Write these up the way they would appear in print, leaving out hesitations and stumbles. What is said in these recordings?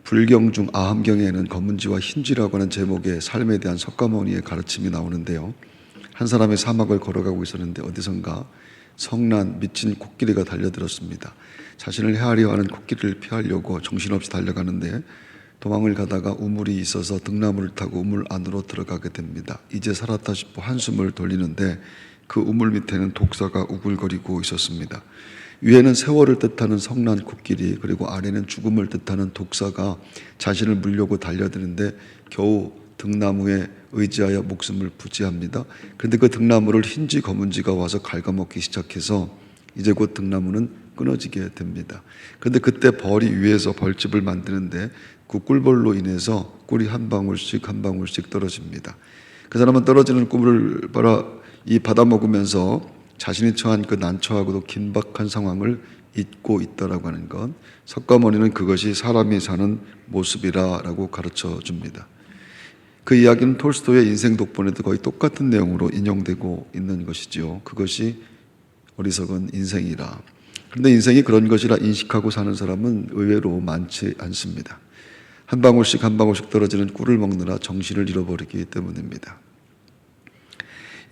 불경 중 아함경에는 검은지와 흰지라고 하는 제목의 삶에 대한 석가모니의 가르침이 나오는데요. 한 사람이 사막을 걸어가고 있었는데 어디선가 성난 미친 코끼리가 달려들었습니다. 자신을 헤아려 하는 코끼리를 피하려고 정신없이 달려가는데 도망을 가다가 우물이 있어서 등나무를 타고 우물 안으로 들어가게 됩니다. 이제 살았다 싶어 한숨을 돌리는데 그 우물 밑에는 독사가 우글거리고 있었습니다. 위에는 세월을 뜻하는 성난 코끼리, 그리고 아래는 죽음을 뜻하는 독사가 자신을 물려고 달려드는데 겨우 등나무에 의지하여 목숨을 부지합니다. 그런데 그 등나무를 흰지 검은지가 와서 갉아먹기 시작해서 이제 곧 등나무는 끊어지게 됩니다. 그런데 그때 벌이 위에서 벌집을 만드는데 그 꿀벌로 인해서 꿀이 한 방울씩 한 방울씩 떨어집니다. 그 사람은 떨어지는 꿀을 받아 먹으면서 자신이 처한 그 난처하고도 긴박한 상황을 잊고 있다라고 하는 것, 석가모니는 그것이 사람이 사는 모습이라고 가르쳐 줍니다. 그 이야기는 톨스토이의 인생 독본에도 거의 똑같은 내용으로 인용되고 있는 것이지요. 그것이 어리석은 인생이라. 그런데 인생이 그런 것이라 인식하고 사는 사람은 의외로 많지 않습니다. 한 방울씩 한 방울씩 떨어지는 꿀을 먹느라 정신을 잃어버리기 때문입니다.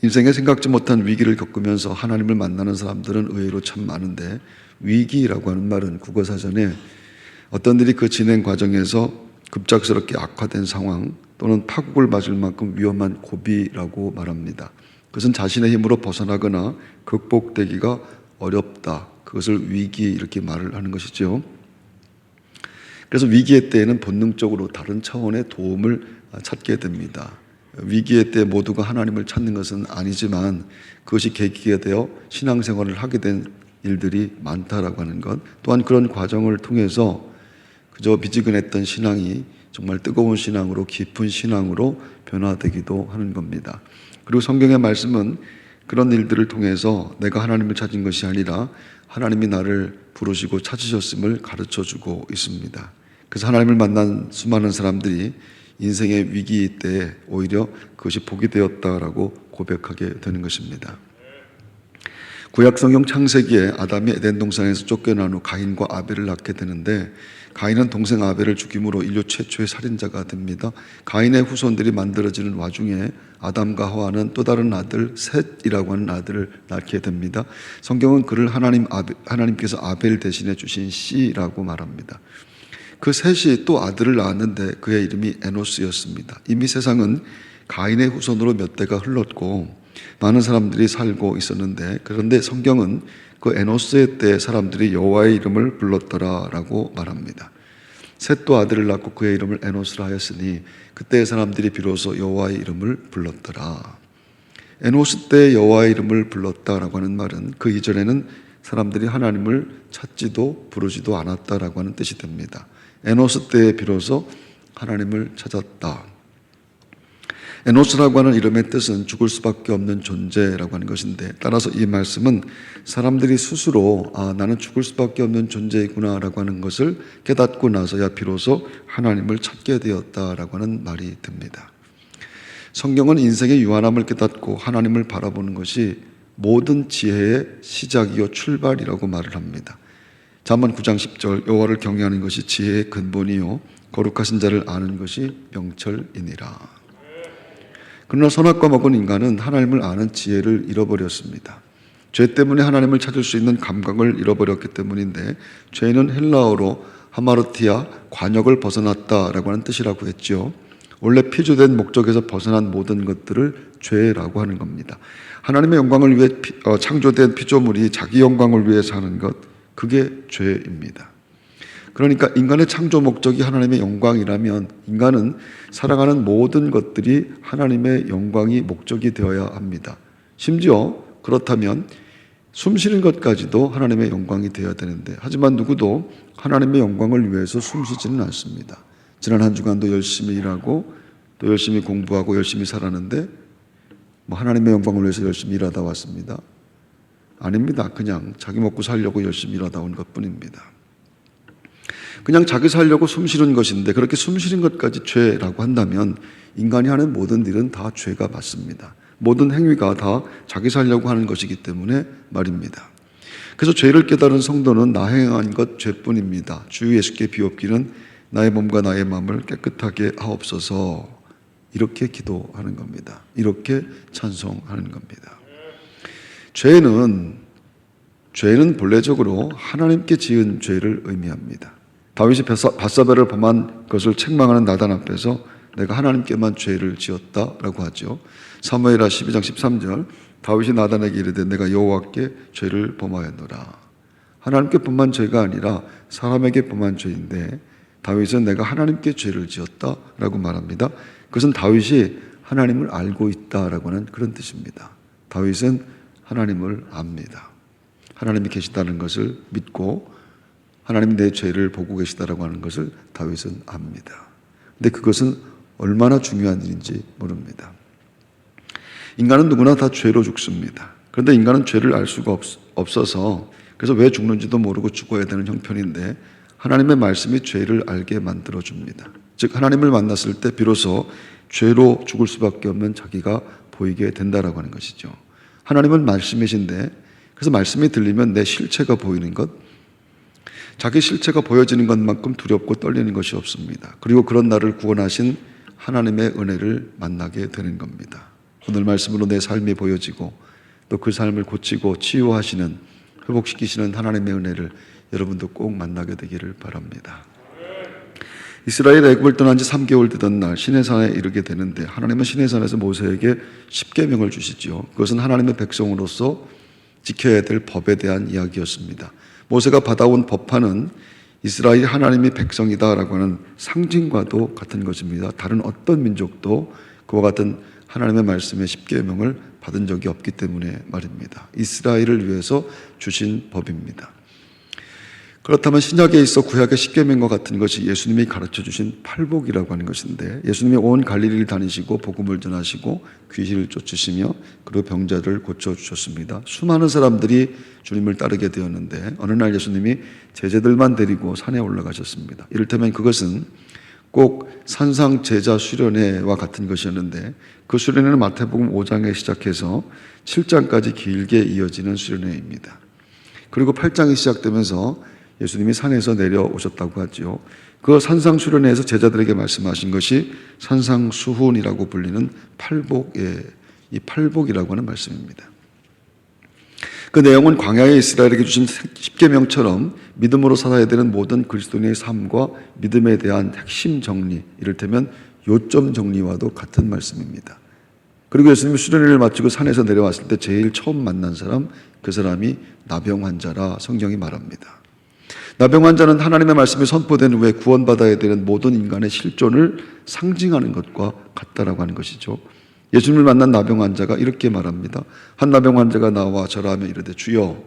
인생에 생각지 못한 위기를 겪으면서 하나님을 만나는 사람들은 의외로 참 많은데, 위기라고 하는 말은 국어사전에 어떤 일이 그 진행 과정에서 급작스럽게 악화된 상황 또는 파국을 맞을 만큼 위험한 고비라고 말합니다. 그것은 자신의 힘으로 벗어나거나 극복되기가 어렵다, 그것을 위기 이렇게 말을 하는 것이죠. 그래서 위기의 때에는 본능적으로 다른 차원의 도움을 찾게 됩니다. 위기의 때 모두가 하나님을 찾는 것은 아니지만 그것이 계기가 되어 신앙생활을 하게 된 일들이 많다라고 하는 것, 또한 그런 과정을 통해서 그저 미지근했던 신앙이 정말 뜨거운 신앙으로, 깊은 신앙으로 변화되기도 하는 겁니다. 그리고 성경의 말씀은 그런 일들을 통해서 내가 하나님을 찾은 것이 아니라 하나님이 나를 부르시고 찾으셨음을 가르쳐주고 있습니다. 그래서 하나님을 만난 수많은 사람들이 인생의 위기 때 오히려 그것이 복이 되었다라고 고백하게 되는 것입니다. 구약 성경 창세기에 아담이 에덴 동산에서 쫓겨난 후 가인과 아벨을 낳게 되는데, 가인은 동생 아벨을 죽임으로 인류 최초의 살인자가 됩니다. 가인의 후손들이 만들어지는 와중에 아담과 하와는 또 다른 아들 셋이라고 하는 아들을 낳게 됩니다. 성경은 그를 하나님께서 아벨 대신해 주신 씨라고 말합니다. 그 셋이 또 아들을 낳았는데 그의 이름이 에노스였습니다. 이미 세상은 가인의 후손으로 몇 대가 흘렀고 많은 사람들이 살고 있었는데, 그런데 성경은 그 에노스의 때 사람들이 여호와의 이름을 불렀더라라고 말합니다. 셋도 아들을 낳고 그의 이름을 에노스라 하였으니 그때의 사람들이 비로소 여호와의 이름을 불렀더라. 에노스 때 여호와의 이름을 불렀다라고 하는 말은 그 이전에는 사람들이 하나님을 찾지도 부르지도 않았다라고 하는 뜻이 됩니다. 에노스 때에 비로소 하나님을 찾았다. 에노스라고 하는 이름의 뜻은 죽을 수밖에 없는 존재라고 하는 것인데, 따라서 이 말씀은 사람들이 스스로 나는 죽을 수밖에 없는 존재이구나 라고 하는 것을 깨닫고 나서야 비로소 하나님을 찾게 되었다라고 하는 말이 됩니다. 성경은 인생의 유한함을 깨닫고 하나님을 바라보는 것이 모든 지혜의 시작이요 출발이라고 말을 합니다. 잠언 9장 10절, 여호와를 경외하는 것이 지혜의 근본이요 거룩하신 자를 아는 것이 명철이니라. 그러나 선악과 먹은 인간은 하나님을 아는 지혜를 잃어버렸습니다. 죄 때문에 하나님을 찾을 수 있는 감각을 잃어버렸기 때문인데, 죄는 헬라어로 하마르티아, 관역을 벗어났다라고 하는 뜻이라고 했죠. 원래 피조된 목적에서 벗어난 모든 것들을 죄라고 하는 겁니다. 하나님의 영광을 위해 창조된 피조물이 자기 영광을 위해 사는 것, 그게 죄입니다. 그러니까 인간의 창조 목적이 하나님의 영광이라면 인간은 살아가는 모든 것들이 하나님의 영광이 목적이 되어야 합니다. 심지어 그렇다면 숨 쉬는 것까지도 하나님의 영광이 되어야 되는데, 하지만 누구도 하나님의 영광을 위해서 숨 쉬지는 않습니다. 지난 한 주간도 열심히 일하고 또 열심히 공부하고 열심히 살았는데 하나님의 영광을 위해서 열심히 일하다 왔습니다. 아닙니다. 그냥 자기 먹고 살려고 열심히 일하다 온 것뿐입니다. 그냥 자기 살려고 숨 쉬는 것인데, 그렇게 숨 쉬는 것까지 죄라고 한다면 인간이 하는 모든 일은 다 죄가 맞습니다. 모든 행위가 다 자기 살려고 하는 것이기 때문에 말입니다. 그래서 죄를 깨달은 성도는 나 행한 것 죄뿐입니다. 주 예수께 비옵기는 나의 몸과 나의 마음을 깨끗하게 하옵소서. 이렇게 기도하는 겁니다. 이렇게 찬송하는 겁니다. 죄는 본래적으로 하나님께 지은 죄를 의미합니다. 다윗이 밧사바를 범한 것을 책망하는 나단 앞에서 내가 하나님께만 죄를 지었다라고 하죠. 사무엘하 12장 13절 다윗이 나단에게 이르되 내가 여호와께 죄를 범하였노라. 하나님께 범한 죄가 아니라 사람에게 범한 죄인데 다윗은 내가 하나님께 죄를 지었다라고 말합니다. 그것은 다윗이 하나님을 알고 있다라고 하는 그런 뜻입니다. 다윗은 하나님을 압니다. 하나님이 계시다는 것을 믿고 하나님이 내 죄를 보고 계시다라고 하는 것을 다윗은 압니다. 근데 그것은 얼마나 중요한 일인지 모릅니다. 인간은 누구나 다 죄로 죽습니다. 그런데 인간은 죄를 알 수가 없어서 그래서 왜 죽는지도 모르고 죽어야 되는 형편인데 하나님의 말씀이 죄를 알게 만들어줍니다. 즉 하나님을 만났을 때 비로소 죄로 죽을 수밖에 없는 자기가 보이게 된다라고 하는 것이죠. 하나님은 말씀이신데 그래서 말씀이 들리면 내 실체가 보이는 것, 자기 실체가 보여지는 것만큼 두렵고 떨리는 것이 없습니다. 그리고 그런 나를 구원하신 하나님의 은혜를 만나게 되는 겁니다. 오늘 말씀으로 내 삶이 보여지고 또 그 삶을 고치고 치유하시는, 회복시키시는 하나님의 은혜를 여러분도 꼭 만나게 되기를 바랍니다. 이스라엘 애굽을 떠난 지 3개월 되던 날 시내산에 이르게 되는데 하나님은 시내산에서 모세에게 십계명을 주시지요. 그것은 하나님의 백성으로서 지켜야 될 법에 대한 이야기였습니다. 모세가 받아온 법화는 이스라엘 하나님이 백성이다라고 하는 상징과도 같은 것입니다. 다른 어떤 민족도 그와 같은 하나님의 말씀의 십계명을 받은 적이 없기 때문에 말입니다. 이스라엘을 위해서 주신 법입니다. 그렇다면 신약에 있어 구약의 십계명과 같은 것이 예수님이 가르쳐 주신 팔복이라고 하는 것인데 예수님이 온 갈릴리를 다니시고 복음을 전하시고 귀신을 쫓으시며 그리고 병자들을 고쳐주셨습니다. 수많은 사람들이 주님을 따르게 되었는데 어느 날 예수님이 제자들만 데리고 산에 올라가셨습니다. 이를테면 그것은 꼭 산상 제자 수련회와 같은 것이었는데 그 수련회는 마태복음 5장에 시작해서 7장까지 길게 이어지는 수련회입니다. 그리고 8장이 시작되면서 예수님이 산에서 내려오셨다고 하죠. 그 산상수련회에서 제자들에게 말씀하신 것이 산상수훈이라고 불리는 이 팔복이라고 하는 말씀입니다. 그 내용은 광야에 이스라엘에게 주신 십계명처럼 믿음으로 살아야 되는 모든 그리스도인의 삶과 믿음에 대한 핵심 정리, 이를테면 요점 정리와도 같은 말씀입니다. 그리고 예수님이 수련회를 마치고 산에서 내려왔을 때 제일 처음 만난 사람, 그 사람이 나병 환자라 성경이 말합니다. 나병 환자는 하나님의 말씀이 선포된 후에 구원받아야 되는 모든 인간의 실존을 상징하는 것과 같다라고 하는 것이죠. 예수님을 만난 나병 환자가 이렇게 말합니다. 한 나병 환자가 나와 절하며 이르되 주여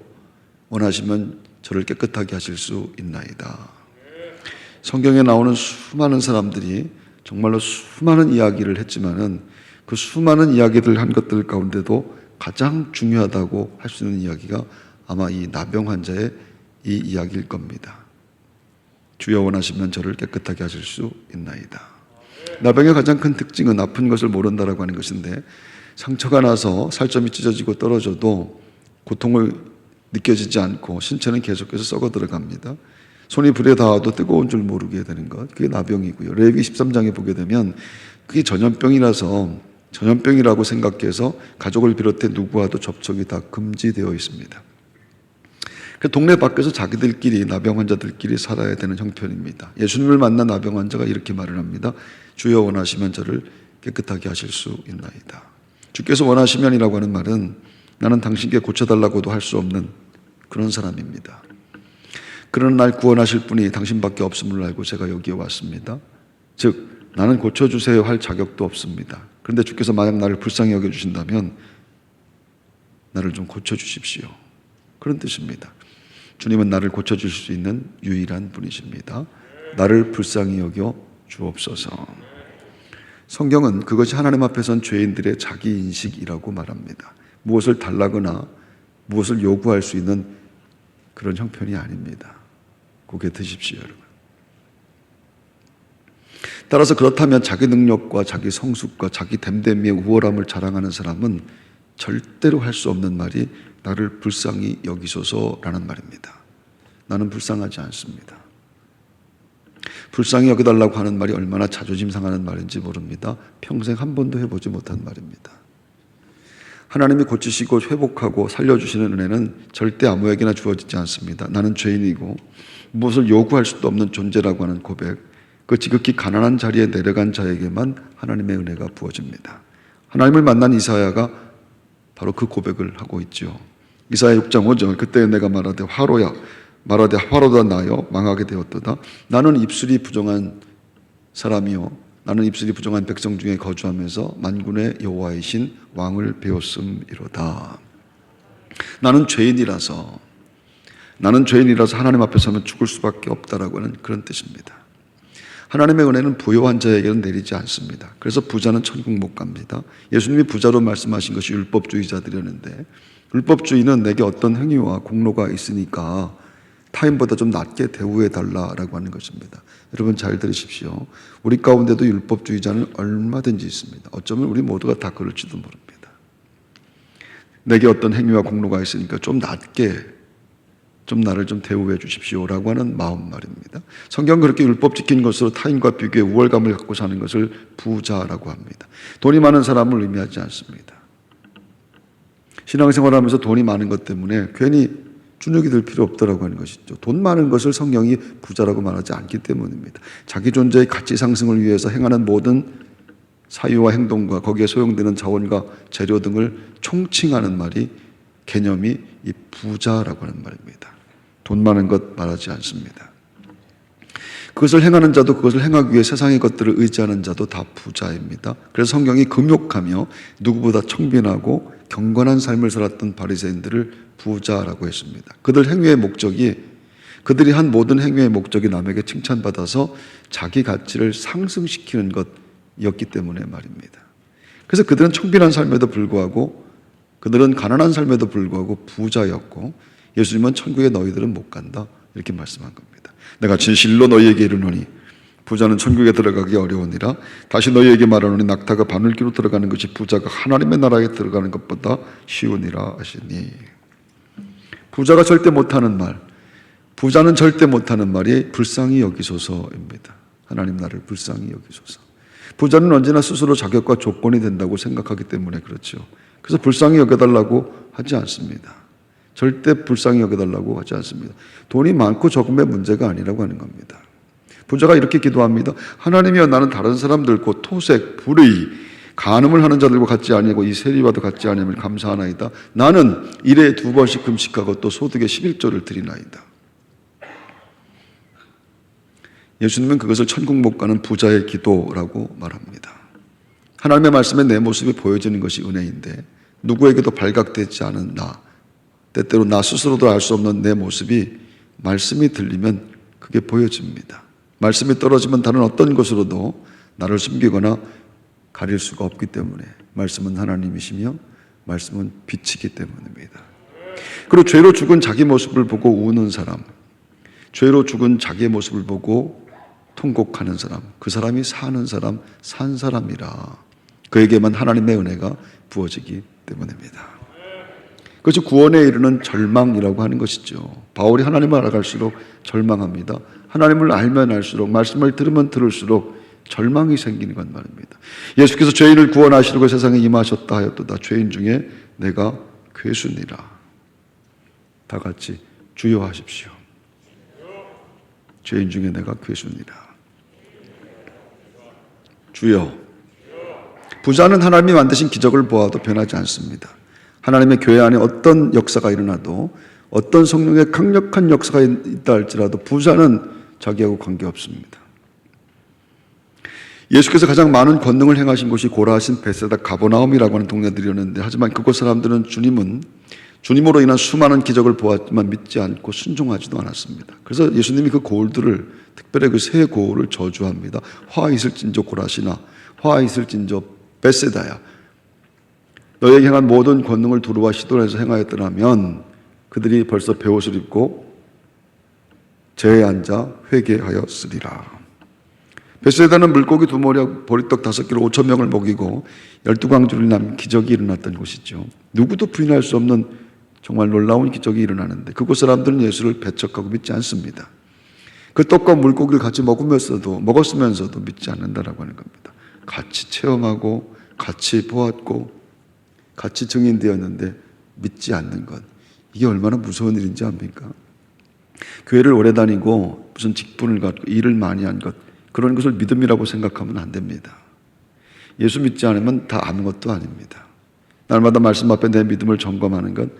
원하시면 저를 깨끗하게 하실 수 있나이다. 성경에 나오는 수많은 사람들이 정말로 수많은 이야기를 했지만은 그 수많은 이야기들 한 것들 가운데도 가장 중요하다고 할 수 있는 이야기가 아마 이 나병 환자의 이 이야기일 겁니다. 주여 원하시면 저를 깨끗하게 하실 수 있나이다. 나병의 가장 큰 특징은 아픈 것을 모른다라고 하는 것인데 상처가 나서 살점이 찢어지고 떨어져도 고통을 느껴지지 않고 신체는 계속해서 썩어 들어갑니다. 손이 불에 닿아도 뜨거운 줄 모르게 되는 것, 그게 나병이고요. 레위기 13장에 보게 되면 그게 전염병이라고 생각해서 가족을 비롯해 누구와도 접촉이 다 금지되어 있습니다. 그 동네 밖에서 자기들끼리 나병 환자들끼리 살아야 되는 형편입니다. 예수님을 만난 나병 환자가 이렇게 말을 합니다. 주여 원하시면 저를 깨끗하게 하실 수 있나이다. 주께서 원하시면이라고 하는 말은 나는 당신께 고쳐달라고도 할 수 없는 그런 사람입니다. 그런 날 구원하실 분이 당신밖에 없음을 알고 제가 여기에 왔습니다. 즉 나는 고쳐주세요 할 자격도 없습니다. 그런데 주께서 만약 나를 불쌍히 여겨주신다면 나를 좀 고쳐주십시오. 그런 뜻입니다. 주님은 나를 고쳐주실 수 있는 유일한 분이십니다. 나를 불쌍히 여겨 주옵소서. 성경은 그것이 하나님 앞에선 죄인들의 자기인식이라고 말합니다. 무엇을 달라거나 무엇을 요구할 수 있는 그런 형편이 아닙니다. 고개 드십시오, 여러분. 따라서 그렇다면 자기 능력과 자기 성숙과 자기 됨됨이의 우월함을 자랑하는 사람은 절대로 할 수 없는 말이 나를 불쌍히 여기소서라는 말입니다. 나는 불쌍하지 않습니다. 불쌍히 여겨달라고 하는 말이 얼마나 자존심 상하는 말인지 모릅니다. 평생 한 번도 해보지 못한 말입니다. 하나님이 고치시고 회복하고 살려주시는 은혜는 절대 아무에게나 주어지지 않습니다. 나는 죄인이고 무엇을 요구할 수도 없는 존재라고 하는 고백, 그 지극히 가난한 자리에 내려간 자에게만 하나님의 은혜가 부어집니다. 하나님을 만난 이사야가 바로 그 고백을 하고 있죠. 이사야 6장 5절, 그때 내가 말하되 화로다 나여 망하게 되었도다. 나는 입술이 부정한 사람이요 나는 입술이 부정한 백성 중에 거주하면서 만군의 여호와이신 왕을 배웠음이로다. 나는 죄인이라서 하나님 앞에 서면 죽을 수밖에 없다라고 하는 그런 뜻입니다. 하나님의 은혜는 부요한 자에게는 내리지 않습니다. 그래서 부자는 천국 못 갑니다. 예수님이 부자로 말씀하신 것이 율법주의자들이었는데, 율법주의는 내게 어떤 행위와 공로가 있으니까 타인보다 좀 낮게 대우해달라라고 하는 것입니다. 여러분 잘 들으십시오. 우리 가운데도 율법주의자는 얼마든지 있습니다. 어쩌면 우리 모두가 다 그럴지도 모릅니다. 내게 어떤 행위와 공로가 있으니까 좀 낮게 좀 나를 좀 대우해 주십시오라고 하는 마음 말입니다. 성경은 그렇게 율법 지킨 것으로 타인과 비교해 우월감을 갖고 사는 것을 부자라고 합니다. 돈이 많은 사람을 의미하지 않습니다. 신앙생활하면서 돈이 많은 것 때문에 괜히 주눅이 들 필요 없다라고 하는 것이죠. 돈 많은 것을 성경이 부자라고 말하지 않기 때문입니다. 자기 존재의 가치 상승을 위해서 행하는 모든 사유와 행동과 거기에 소용되는 자원과 재료 등을 총칭하는 말이 개념이 이 부자라고 하는 말입니다. 돈 많은 것 말하지 않습니다. 그것을 행하는 자도 그것을 행하기 위해 세상의 것들을 의지하는 자도 다 부자입니다. 그래서 성경이 금욕하며 누구보다 청빈하고 경건한 삶을 살았던 바리새인들을 부자라고 했습니다. 그들이 한 모든 행위의 목적이 남에게 칭찬받아서 자기 가치를 상승시키는 것이었기 때문에 말입니다. 그래서 그들은 청빈한 삶에도 불구하고, 그들은 가난한 삶에도 불구하고 부자였고, 예수님은 천국에 너희들은 못 간다 이렇게 말씀한 겁니다. 내가 진실로 너희에게 이르노니 부자는 천국에 들어가기 어려우니라. 다시 너희에게 말하노니 낙타가 바늘귀로 들어가는 것이 부자가 하나님의 나라에 들어가는 것보다 쉬우니라 하시니. 부자는 절대 못하는 말이 불쌍히 여기소서입니다. 하나님 나를 불쌍히 여기소서. 부자는 언제나 스스로 자격과 조건이 된다고 생각하기 때문에 그렇죠. 그래서 불쌍히 여겨달라고 하지 않습니다. 절대 불쌍히 여겨달라고 하지 않습니다. 돈이 많고 적음의 문제가 아니라고 하는 겁니다. 부자가 이렇게 기도합니다. 하나님이여, 나는 다른 사람들과 토색, 불의, 간음을 하는 자들과 같지 아니하고 이 세리와도 같지 아니함을 감사하나이다. 나는 일에 2번씩 금식하고 또 소득의 11조를 드리나이다. 예수님은 그것을 천국 못 가는 부자의 기도라고 말합니다. 하나님의 말씀에 내 모습이 보여지는 것이 은혜인데, 누구에게도 발각되지 않은 나, 때때로 나 스스로도 알 수 없는 내 모습이 말씀이 들리면 그게 보여집니다. 말씀이 떨어지면 다른 어떤 것으로도 나를 숨기거나 가릴 수가 없기 때문에, 말씀은 하나님이시며 말씀은 빛이기 때문입니다. 그리고 죄로 죽은 자기 모습을 보고 우는 사람, 죄로 죽은 자기의 모습을 보고 통곡하는 사람, 그 사람이 사는 사람, 산 사람이라. 그에게만 하나님의 은혜가 부어지기 때문입니다. 그것이 구원에 이르는 절망이라고 하는 것이죠. 바울이 하나님을 알아갈수록 절망합니다. 하나님을 알면 알수록, 말씀을 들으면 들을수록 절망이 생기는 것 말입니다. 예수께서 죄인을 구원하시려고 세상에 임하셨다 하였도다. 죄인 중에 내가 괴수니라. 다 같이 주여 하십시오. 죄인 중에 내가 괴수니라. 주여. 부자는 하나님이 만드신 기적을 보아도 변하지 않습니다. 하나님의 교회 안에 어떤 역사가 일어나도, 어떤 성령의 강력한 역사가 있다 할지라도 부자는 자기하고 관계없습니다. 예수께서 가장 많은 권능을 행하신 곳이 고라신 베세다 가버나움이라고 하는 동네들이었는데, 하지만 그곳 사람들은 주님으로 인한 수많은 기적을 보았지만 믿지 않고 순종하지도 않았습니다. 그래서 예수님이 그 고을들을, 특별히 그 세 고을을 저주합니다. 화 있을진저 고라시나, 화 있을진저 베세다야. 너에게 행한 모든 권능을 두루와 시돈에서 행하였더라면 그들이 벌써 베옷을 입고 제에 앉아 회개하였으리라. 베세다는 물고기 2마리, 보리떡 5개로 5,000명을 먹이고 12광주를 남 기적이 일어났던 곳이죠. 누구도 부인할 수 없는 정말 놀라운 기적이 일어나는데, 그곳 사람들은 예수를 배척하고 믿지 않습니다. 그 떡과 물고기를 같이 먹었으면서도 믿지 않는다라고 하는 겁니다. 같이 체험하고 같이 보았고 같이 증인되었는데 믿지 않는 것, 이게 얼마나 무서운 일인지 압니까? 교회를 오래 다니고 무슨 직분을 갖고 일을 많이 한 것, 그런 것을 믿음이라고 생각하면 안 됩니다. 예수 믿지 않으면 다 아무것도 아닙니다. 날마다 말씀 앞에 내 믿음을 점검하는 것,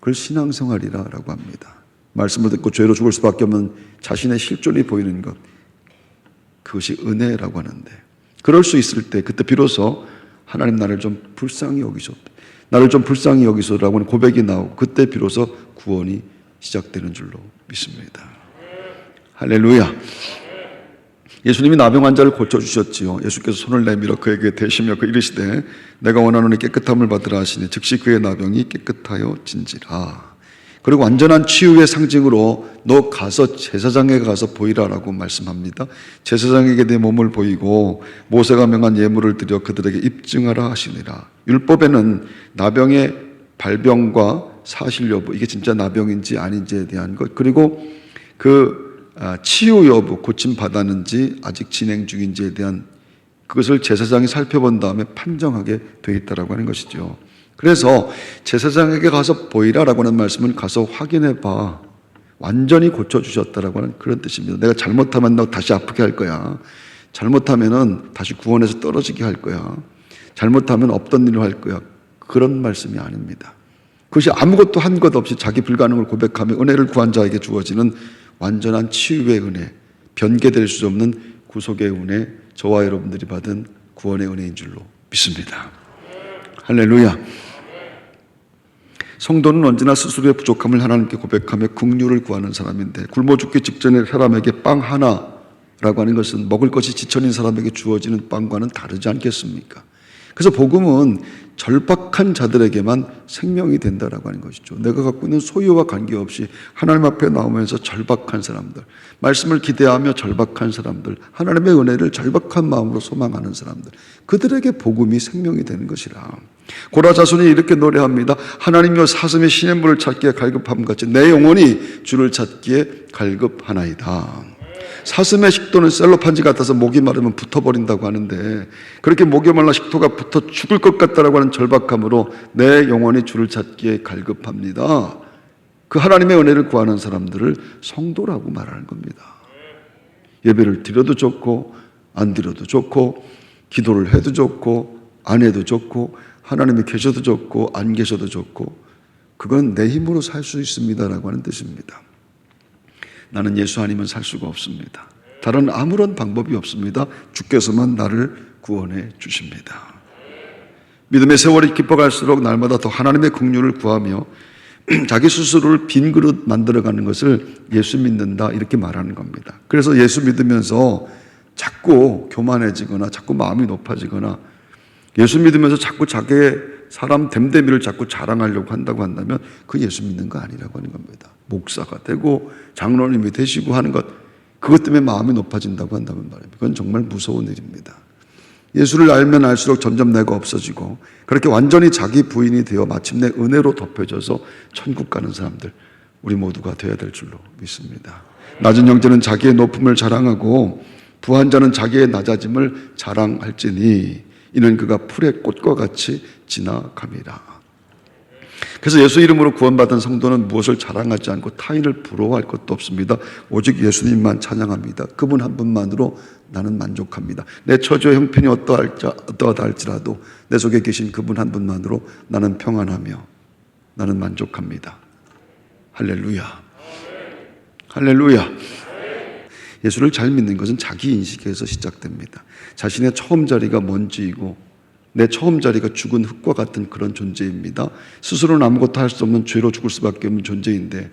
그걸 신앙생활이라고 합니다. 말씀을 듣고 죄로 죽을 수밖에 없는 자신의 실존이 보이는 것, 그것이 은혜라고 하는데, 그럴 수 있을 때 그때 비로소 하나님 나를 좀 불쌍히 여기소라고 하는 고백이 나오고, 그때 비로소 구원이 시작되는 줄로 믿습니다. 할렐루야. 예수님이 나병 환자를 고쳐주셨지요. 예수께서 손을 내밀어 그에게 대시며 그 이르시되 내가 원하노니 깨끗함을 받으라 하시니 즉시 그의 나병이 깨끗하여 진지라. 그리고 완전한 치유의 상징으로 너 가서 제사장에게 가서 보이라라고 말씀합니다. 제사장에게 내 몸을 보이고 모세가 명한 예물을 드려 그들에게 입증하라 하시니라. 율법에는 나병의 발병과 사실 여부, 이게 진짜 나병인지 아닌지에 대한 것, 그리고 그 치유 여부, 고침 받았는지 아직 진행 중인지에 대한 그것을 제사장이 살펴본 다음에 판정하게 되어 있다라고 하는 것이죠. 그래서 제사장에게 가서 보이라라고 하는 말씀은 가서 확인해봐, 완전히 고쳐주셨다라고 하는 그런 뜻입니다. 내가 잘못하면 너 다시 아프게 할 거야. 잘못하면은 다시 구원에서 떨어지게 할 거야. 잘못하면 없던 일을 할 거야. 그런 말씀이 아닙니다. 그것이 아무것도 한 것 없이 자기 불가능을 고백하며 은혜를 구한 자에게 주어지는 완전한 치유의 은혜, 변개될 수 없는 구속의 은혜, 저와 여러분들이 받은 구원의 은혜인 줄로 믿습니다. 할렐루야. 성도는 언제나 스스로의 부족함을 하나님께 고백하며 긍휼을 구하는 사람인데, 굶어 죽기 직전에 사람에게 빵 하나라고 하는 것은 먹을 것이 지천인 사람에게 주어지는 빵과는 다르지 않겠습니까? 그래서 복음은 절박한 자들에게만 생명이 된다라고 하는 것이죠. 내가 갖고 있는 소유와 관계없이 하나님 앞에 나오면서 절박한 사람들, 말씀을 기대하며 절박한 사람들, 하나님의 은혜를 절박한 마음으로 소망하는 사람들, 그들에게 복음이 생명이 되는 것이라. 고라 자손이 이렇게 노래합니다. 하나님이여 사슴의 시냇물을 찾기에 갈급함 같이 내 영혼이 주를 찾기에 갈급하나이다. 사슴의 식도는 셀로판지 같아서 목이 마르면 붙어버린다고 하는데, 그렇게 목이 말라 식도가 붙어 죽을 것 같다라고 하는 절박함으로 내 영혼이 주를 찾기에 갈급합니다. 그 하나님의 은혜를 구하는 사람들을 성도라고 말하는 겁니다. 예배를 드려도 좋고 안 드려도 좋고, 기도를 해도 좋고 안 해도 좋고, 하나님이 계셔도 좋고 안 계셔도 좋고, 그건 내 힘으로 살 수 있습니다라고 하는 뜻입니다. 나는 예수 아니면 살 수가 없습니다. 다른 아무런 방법이 없습니다. 주께서만 나를 구원해 주십니다. 믿음의 세월이 깊어갈수록 날마다 더 하나님의 긍휼을 구하며 자기 스스로를 빈 그릇 만들어가는 것을 예수 믿는다, 이렇게 말하는 겁니다. 그래서 예수 믿으면서 자꾸 교만해지거나 자꾸 마음이 높아지거나 예수 믿으면서 자꾸 자기의 사람 됨됨이를 자꾸 자랑하려고 한다고 한다면 그 예수 믿는 거 아니라고 하는 겁니다. 목사가 되고 장로님이 되시고 하는 것, 그것 때문에 마음이 높아진다고 한다면 말입니다. 그건 정말 무서운 일입니다. 예수를 알면 알수록 점점 내가 없어지고, 그렇게 완전히 자기 부인이 되어 마침내 은혜로 덮여져서 천국 가는 사람들, 우리 모두가 되어야 될 줄로 믿습니다. 낮은 형제는 자기의 높음을 자랑하고 부한 자는 자기의 낮아짐을 자랑할지니 이는 그가 풀의 꽃과 같이 지나감이라. 그래서 예수 이름으로 구원받은 성도는 무엇을 자랑하지 않고 타인을 부러워할 것도 없습니다. 오직 예수님만 찬양합니다. 그분 한 분만으로 나는 만족합니다. 내 처지와 형편이 어떠하다 할지라도 내 속에 계신 그분 한 분만으로 나는 평안하며 나는 만족합니다. 할렐루야. 할렐루야. 예수를 잘 믿는 것은 자기 인식에서 시작됩니다. 자신의 처음 자리가 먼지이고 내 처음 자리가 죽은 흙과 같은 그런 존재입니다. 스스로는 아무것도 할 수 없는 죄로 죽을 수밖에 없는 존재인데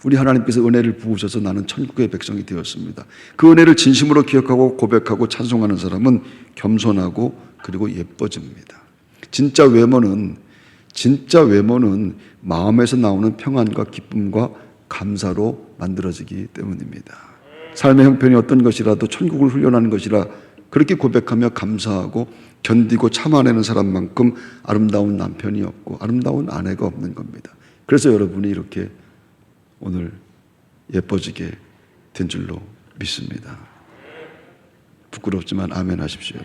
우리 하나님께서 은혜를 부으셔서 나는 천국의 백성이 되었습니다. 그 은혜를 진심으로 기억하고 고백하고 찬송하는 사람은 겸손하고 그리고 예뻐집니다. 진짜 외모는 마음에서 나오는 평안과 기쁨과 감사로 만들어지기 때문입니다. 삶의 형편이 어떤 것이라도 천국을 훈련하는 것이라 그렇게 고백하며 감사하고 견디고 참아내는 사람만큼 아름다운 남편이 없고 아름다운 아내가 없는 겁니다. 그래서 여러분이 이렇게 오늘 예뻐지게 된 줄로 믿습니다. 부끄럽지만 아멘 하십시오.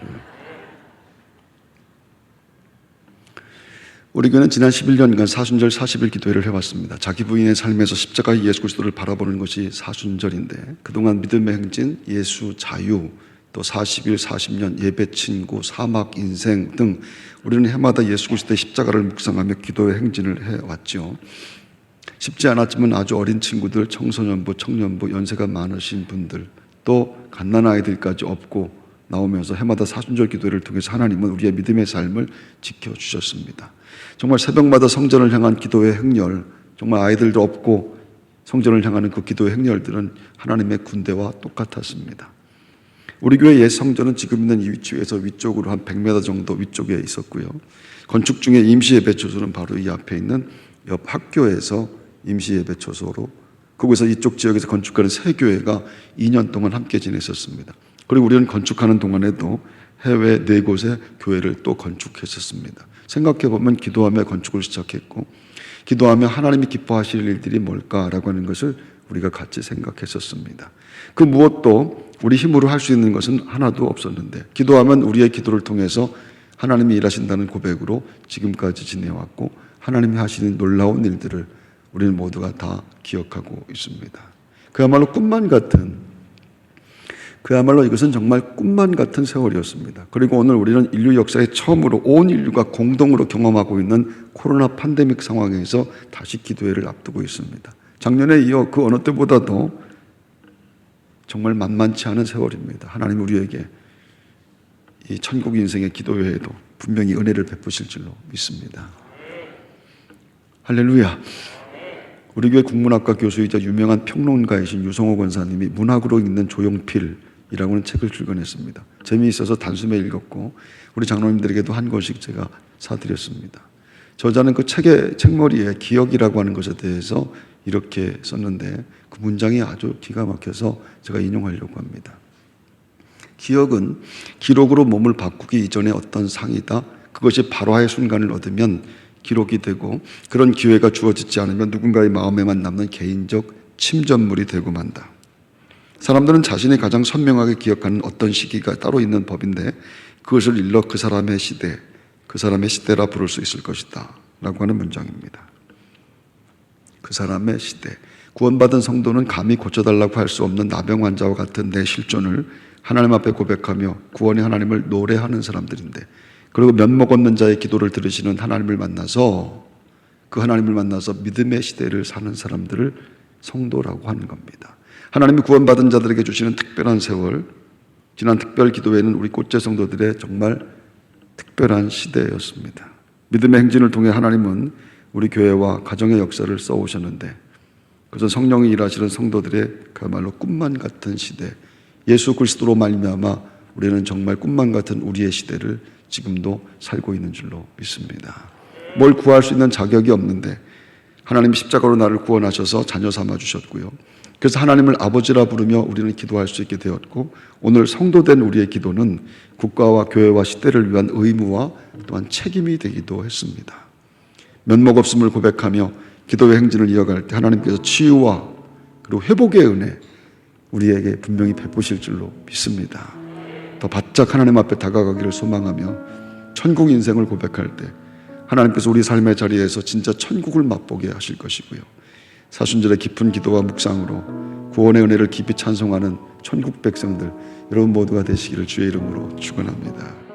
우리 교회는 지난 11년간 사순절 40일 기도회를 해왔습니다. 자기 부인의 삶에서 십자가의 예수 그리스도를 바라보는 것이 사순절인데 그동안 믿음의 행진, 예수, 자유, 또 40일, 40년, 예배 친구, 사막, 인생 등 우리는 해마다 예수 그리스도의 십자가를 묵상하며 기도의 행진을 해왔죠. 쉽지 않았지만 아주 어린 친구들, 청소년부, 청년부, 연세가 많으신 분들, 또 갓난아이들까지 업고 나오면서 해마다 사순절 기도회를 통해서 하나님은 우리의 믿음의 삶을 지켜주셨습니다. 정말 새벽마다 성전을 향한 기도의 행렬, 정말 아이들도 없고 성전을 향하는 그 기도의 행렬들은 하나님의 군대와 똑같았습니다. 우리 교회 옛 성전은 지금 있는 이 위치에서 위쪽으로 한 100m 정도 위쪽에 있었고요. 건축 중에 임시예배초소는 바로 이 앞에 있는 옆 학교에서 임시예배초소로, 거기서 이쪽 지역에서 건축하는 새 교회가 2년 동안 함께 지냈었습니다. 그리고 우리는 건축하는 동안에도 해외 4곳의 교회를 또 건축했었습니다. 생각해보면 기도하며 건축을 시작했고, 기도하며 하나님이 기뻐하실 일들이 뭘까라고 하는 것을 우리가 같이 생각했었습니다. 그 무엇도 우리 힘으로 할 수 있는 것은 하나도 없었는데, 기도하면 우리의 기도를 통해서 하나님이 일하신다는 고백으로 지금까지 지내왔고, 하나님이 하시는 놀라운 일들을 우리는 모두가 다 기억하고 있습니다. 그야말로 이것은 정말 꿈만 같은 세월이었습니다. 그리고 오늘 우리는 인류 역사에 처음으로 온 인류가 공동으로 경험하고 있는 코로나 팬데믹 상황에서 다시 기도회를 앞두고 있습니다. 작년에 이어 그 어느 때보다도 정말 만만치 않은 세월입니다. 하나님 우리에게 이 천국 인생의 기도회에도 분명히 은혜를 베푸실 줄로 믿습니다. 할렐루야. 우리 교회 국문학과 교수이자 유명한 평론가이신 유성호 권사님이 문학으로 읽는 조용필이라고 하는 책을 출간했습니다. 재미있어서 단숨에 읽었고 우리 장로님들에게도 한 권씩 제가 사드렸습니다. 저자는 그 책의 책머리에 기억이라고 하는 것에 대해서 이렇게 썼는데 그 문장이 아주 기가 막혀서 제가 인용하려고 합니다. 기억은 기록으로 몸을 바꾸기 이전의 어떤 상이다. 그것이 발화의 순간을 얻으면 기록이 되고 그런 기회가 주어지지 않으면 누군가의 마음에만 남는 개인적 침전물이 되고 만다. 사람들은 자신이 가장 선명하게 기억하는 어떤 시기가 따로 있는 법인데 그것을 일러 그 사람의 시대, 그 사람의 시대라 부를 수 있을 것이다 라고 하는 문장입니다. 그 사람의 시대. 구원받은 성도는 감히 고쳐달라고 할 수 없는 나병 환자와 같은 내 실존을 하나님 앞에 고백하며 구원의 하나님을 노래하는 사람들인데, 그리고 면목 없는 자의 기도를 들으시는 하나님을 만나서 그 하나님을 만나서 믿음의 시대를 사는 사람들을 성도라고 하는 겁니다. 하나님이 구원받은 자들에게 주시는 특별한 세월, 지난 특별 기도회는 우리 꽃제 성도들의 정말 특별한 시대였습니다. 믿음의 행진을 통해 하나님은 우리 교회와 가정의 역사를 써오셨는데 그것은 성령이 일하시는 성도들의 그야말로 꿈만 같은 시대, 예수 그리스도로 말미암아 우리는 정말 꿈만 같은 우리의 시대를 지금도 살고 있는 줄로 믿습니다. 뭘 구할 수 있는 자격이 없는데 하나님 십자가로 나를 구원하셔서 자녀 삼아 주셨고요. 그래서 하나님을 아버지라 부르며 우리는 기도할 수 있게 되었고, 오늘 성도된 우리의 기도는 국가와 교회와 시대를 위한 의무와 또한 책임이 되기도 했습니다. 면목 없음을 고백하며 기도의 행진을 이어갈 때 하나님께서 치유와 그리고 회복의 은혜 우리에게 분명히 베푸실 줄로 믿습니다. 더 바짝 하나님 앞에 다가가기를 소망하며 천국 인생을 고백할 때 하나님께서 우리 삶의 자리에서 진짜 천국을 맛보게 하실 것이고요. 사순절의 깊은 기도와 묵상으로 구원의 은혜를 깊이 찬송하는 천국 백성들 여러분 모두가 되시기를 주의 이름으로 축원합니다.